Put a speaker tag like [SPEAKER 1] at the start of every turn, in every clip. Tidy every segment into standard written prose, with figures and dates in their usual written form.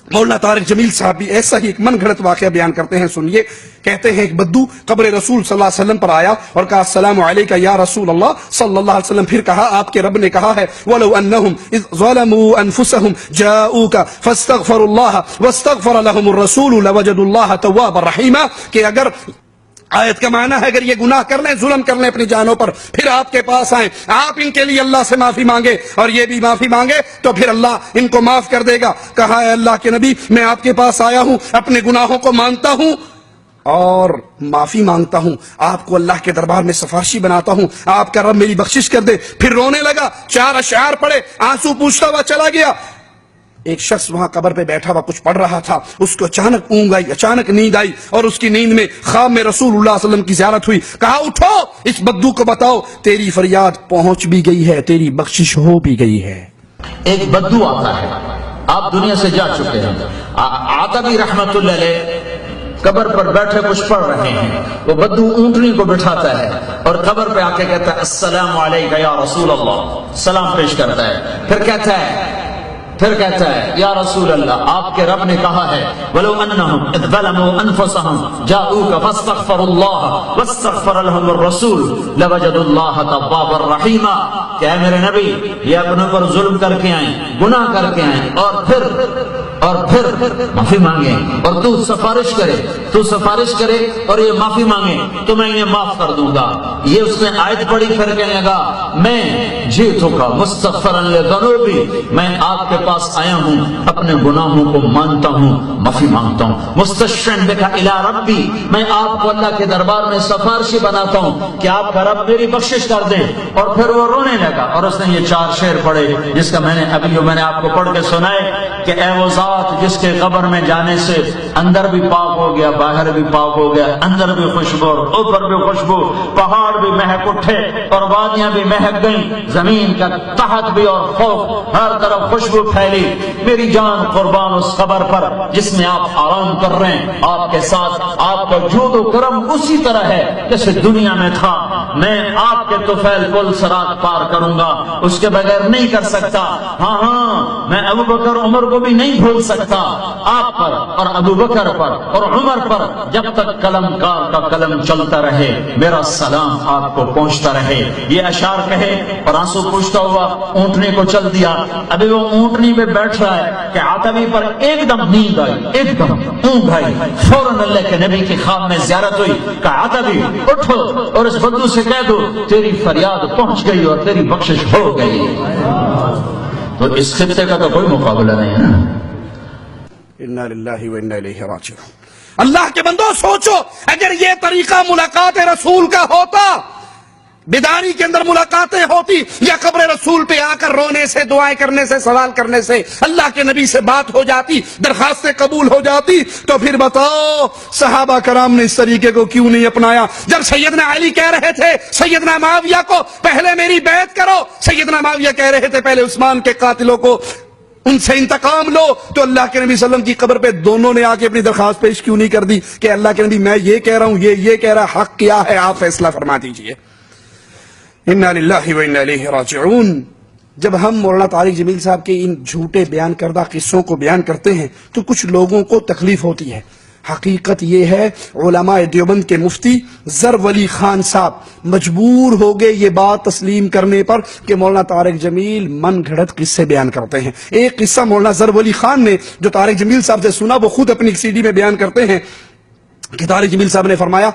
[SPEAKER 1] مولانا طارق جمیل صاحب بھی ایسا ہی ایک من گھڑت واقعہ بیان کرتے ہیں، سنیے۔ کہتے ہیں ایک بدو قبر رسول صلی اللہ علیہ وسلم پر آیا اور کہا السلام علیکہ یا رسول اللہ صلی اللہ علیہ وسلم۔ پھر کہا آپ کے رب نے کہا ہے وَلَوْ أَنَّهُمْ إِذْ ظَلَمُوا أَنفُسَهُمْ جَاءُوكَ فَاسْتَغْفَرُوا اللَّهَ وَاسْتَغْفَرَ لَهُمُ الرَّسُولُ لَوَجَدُوا اللَّهَ تَوَّابًا رَحِيمًا، کہ اگر آیت کا معنی ہے اگر یہ گناہ کر لیں، ظلم کر لیں اپنی جانوں پر، پھر آپ کے پاس آئیں، آپ ان کے لیے اللہ سے معافی مانگے اور یہ بھی معافی مانگے تو پھر اللہ ان کو معاف کر دے گا۔ کہا ہے اللہ کے نبی میں آپ کے پاس آیا ہوں، اپنے گناہوں کو مانتا ہوں اور معافی مانگتا ہوں، آپ کو اللہ کے دربار میں سفارشی بناتا ہوں، آپ کا رب میری بخشش کر دے۔ پھر رونے لگا، 4 اشعار پڑھے، آنسو پوچھتا ہوا چلا گیا۔ ایک شخص وہاں قبر پہ بیٹھا ہوا کچھ پڑھ رہا تھا، اس کو اچانک اونگ آئی، اچانک نیند آئی اور اس کی نیند میں خواب میں رسول اللہ صلی اللہ علیہ وسلم کی زیارت ہوئی۔ کہا اٹھو، اس بدو کو بتاؤ تیری فریاد پہنچ بھی گئی ہے، تیری بخشش ہو بھی گئی ہے۔
[SPEAKER 2] ایک بدو آتا ہے، آپ دنیا سے جا چکے ہیں، عتبی رحمت اللہ علیہ قبر پر بیٹھے کچھ پڑھ رہے ہیں، وہ بدو اونٹنی کو بٹھاتا ہے اور قبر پہ آ کے کہتا ہے السلام علیکہ یا رسول اللہ، سلام پیش کرتا ہے، پھر کہتا ہے یا رسول اللہ آپ کے رب نے کہا ہے وَلَوْ أَنَّهُمْ إِذْ ظَلَمُوا أَنفُسَهُمْ جَاءُوكَ فَاسْتَغْفَرُوا اللَّهَ وَاسْتَغْفَرَ لَهُمُ الرَّسُولُ لَوَجَدُوا اللَّهَ تَوَّابًا رَحِيمًا، کہ اے میرے نبی یہ اپنے پر ظلم کر کے آئیں، گناہ کر کے آئیں اور پھر معافی مانگیں اور تو سفارش کرے اور یہ معافی مانگے تو میں انہیں معاف کر دوں گا۔ یہ اس نے آیت پڑھی، پھر کہنے لگا میں جئتک مستغفرا لذنوبی، میں آپ کے پاس آیا ہوں، اپنے گناہوں کو مانتا ہوں، معافی مانگتا ہوں، مستشفعا بک الی ربی، میں آپ کو اللہ کے دربار میں سفارشی بناتا ہوں کہ آپ کا رب میری بخشش کر دے۔ اور پھر وہ رونے لگا اور اس نے یہ 4 شعر پڑھے جس کا میں نے آپ کو پڑھ کے سنائے کہ اے وہ ذات جس کے قبر میں جانے سے اندر بھی پاک ہو گیا، باہر بھی پاک ہو گیا، اندر بھی خوشبو اور اوپر بھی خوشبو، پہاڑ بھی مہک اٹھے اور وادیاں بھی مہک گئیں، زمین کا تحت بھی اور فوق ہر طرف خوشبو پھیلی، میری جان قربان اس قبر پر جس میں آپ آرام کر رہے ہیں، آپ کے ساتھ آپ کا جود و کرم اسی طرح ہے جیسے دنیا میں تھا، میں آپ کے طفیل پل صراط پار کروں گا، اس کے بغیر نہیں کر سکتا۔ ہاں میں ابو بکر عمر کو بھی نہیں بھول سکتا، آپ پر اور ابو بکر پر اور عمر پر جب تک قلم کار کا قلم چلتا رہے میرا سلام آپ کو پہنچتا رہے۔ یہ اشعار کہے اور آنسو پوچھتا ہوا اونٹنی کو چل دیا۔ ابھی وہ اونٹنی پہ بیٹھ رہا ہے کہ عتبی پر ایک دم نیند آئی، ایک دم اونگ آئی، فوراً اللہ کے نبی کی خواب میں زیارت ہوئی کہ عتبی اٹھو اور اس بدو سے کہہ دو تیری فریاد پہنچ گئی اور تیری بخشش ہو گئی۔ تو اس خطے کا تو کوئی مقابلہ نہیں ہے نا۔
[SPEAKER 1] انا للہ و انا الیہ راجعون۔ اللہ کے بندو سوچو اگر یہ طریقہ ملاقات رسول کا ہوتا، بیداری کے اندر ملاقاتیں ہوتی، یا قبر رسول پہ آ کر رونے سے، دعائیں کرنے سے، سوال کرنے سے اللہ کے نبی سے بات ہو جاتی، درخواستیں قبول ہو جاتی، تو پھر بتاؤ صحابہ کرام نے اس طریقے کو کیوں نہیں اپنایا؟ جب سیدنا علی کہہ رہے تھے سیدنا معاویہ کو پہلے میری بیعت کرو، سیدنا معاویہ کہہ رہے تھے پہلے عثمان کے قاتلوں کو ان سے انتقام لو، تو اللہ کے نبی صلی اللہ علیہ وسلم کی قبر پہ دونوں نے آ کے اپنی درخواست پیش کیوں نہیں کر دی کہ اللہ کے نبی میں یہ کہہ رہا ہوں، یہ کہہ رہا، حق کیا ہے آپ فیصلہ فرما دیجئے۔ انا للہ و انا الیہ راجعون۔ جب ہم مولانا طارق جمیل صاحب کے ان جھوٹے بیان کردہ قصوں کو بیان کرتے ہیں تو کچھ لوگوں کو تکلیف ہوتی ہے۔ حقیقت یہ ہے علماء دیوبند کے مفتی ظر ولی خان صاحب مجبور ہو گئے یہ بات تسلیم کرنے پر کہ مولانا طارق جمیل من گھڑت قصے بیان کرتے ہیں۔ ایک قصہ مولانا ظر ولی خان نے جو طارق جمیل صاحب سے سنا وہ خود اپنی CD میں بیان کرتے ہیں کہ طارق جمیل صاحب نے فرمایا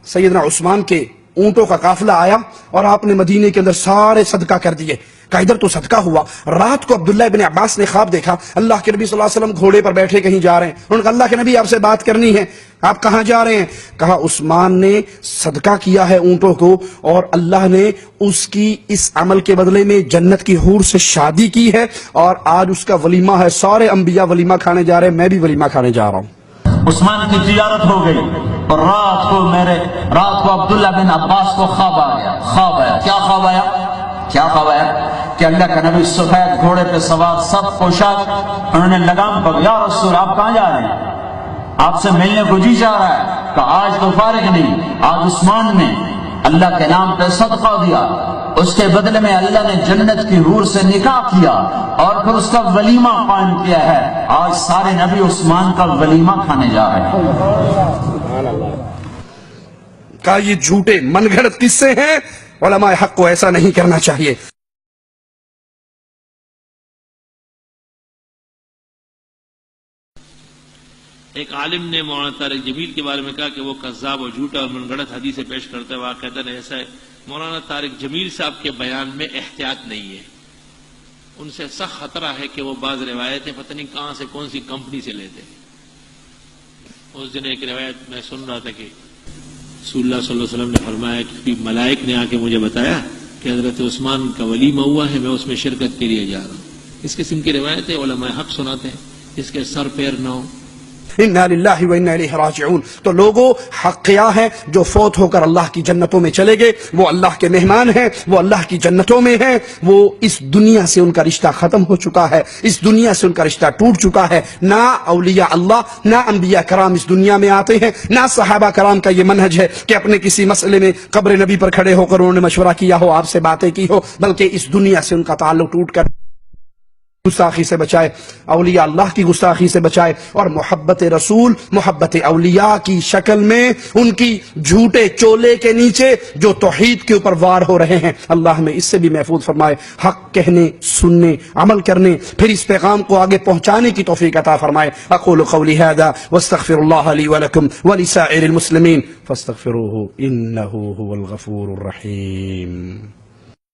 [SPEAKER 1] سیدنا عثمان کے اونٹوں کا قافلہ آیا اور آپ نے مدینے کے اندر سارے صدقہ کر دیے، کہ ادھر تو صدقہ ہوا۔ رات کو عبداللہ ابن عباس نے خواب دیکھا اللہ کے نبی صلی اللہ علیہ وسلم گھوڑے پر بیٹھے کہیں جا رہے ہیں، انہوں نے کہا اللہ کے نبی آپ سے بات کرنی ہے، آپ کہاں جا رہے ہیں؟ کہا عثمان نے صدقہ کیا ہے اونٹوں کو اور اللہ نے اس کی اس عمل کے بدلے میں جنت کی حور سے شادی کی ہے اور آج اس کا ولیمہ ہے، سارے انبیاء ولیمہ کھانے جا رہے ہیں، میں بھی ولیمہ کھانے جا رہا ہوں۔
[SPEAKER 2] عثمان کی زیارت ہو گئی اور رات کو عبداللہ بن عباس کو خواب آیا۔ کیا خواب آیا کہ اللہ کا نبی سفید گھوڑے پہ سوار، سب پوشاک، انہوں نے لگام پکڑا، یا رسول آپ کہاں جا رہے ہیں؟ آپ سے ملنے کو جی چاہ رہا ہے۔ کہ آج تو فارغ نہیں، آج عثمان نے اللہ کے نام پہ صدقہ دیا، اس کے بدلے میں اللہ نے جنت کی حور سے نکاح کیا اور پھر اس کا ولیمہ قائم کیا ہے۔ آج سارے نبی عثمان کا ولیمہ کھانے جا رہے ہیں۔
[SPEAKER 1] کہا یہ جھوٹے من گھڑت قصے ہیں، علماء حق کو ایسا نہیں کرنا چاہیے۔
[SPEAKER 3] ایک عالم نے مولانا طارق جمیل کے بارے میں کہا کہ وہ کذاب اور جھوٹا اور من گھڑت حدیثیں پیش کرتے ہوئے واقعتاً ایسا ہے۔ مولانا طارق جمیل صاحب کے بیان میں احتیاط نہیں ہے، ان سے سخت خطرہ ہے کہ وہ بعض روایتیں پتہ نہیں کہاں سے کون سی کمپنی سے لیتے ہیں۔ اس دن ایک روایت میں سن رہا تھا کہ رسول اللہ صلی اللہ علیہ وسلم نے فرمایا کہ ملائک نے آ کے مجھے بتایا کہ حضرت عثمان کا ولیمہ ہوا ہے، میں اس میں شرکت کے لیے جا رہا ہوں۔ اس قسم کی روایتیں علماء حق سناتے ہیں، اس کے سر پیر نہ ہو۔
[SPEAKER 1] انا للہ و انا الیہ راجعون۔ تو لوگوں، حق کیا ہے؟ جو فوت ہو کر اللہ کی جنتوں میں چلے گئے وہ اللہ کے مہمان ہیں، وہ اللہ کی جنتوں میں ہیں، وہ اس دنیا سے ان کا رشتہ ختم ہو چکا ہے، اس دنیا سے ان کا رشتہ ٹوٹ چکا ہے۔ نہ اولیاء اللہ، نہ انبیاء کرام اس دنیا میں آتے ہیں، نہ صحابہ کرام کا یہ منہج ہے کہ اپنے کسی مسئلے میں قبر نبی پر کھڑے ہو کر انہوں نے مشورہ کیا ہو، آپ سے باتیں کی ہو، بلکہ اس دنیا سے ان کا تعلق ٹوٹ کر گستاخی سے بچائے، اولیاء اللہ کی گستاخی سے بچائے، اور محبت رسول، محبت اولیاء کی شکل میں ان کی جھوٹے چولے کے نیچے جو توحید کے اوپر وار ہو رہے ہیں، اللہ ہمیں اس سے بھی محفوظ فرمائے۔ حق کہنے، سننے، عمل کرنے، پھر اس پیغام کو آگے پہنچانے کی توفیق عطا فرمائے۔ اقول قولی ھذا واستغفر اللہ لی ولکم ولسائر المسلمین فاستغفروہ انہ هو الغفور الرحیم۔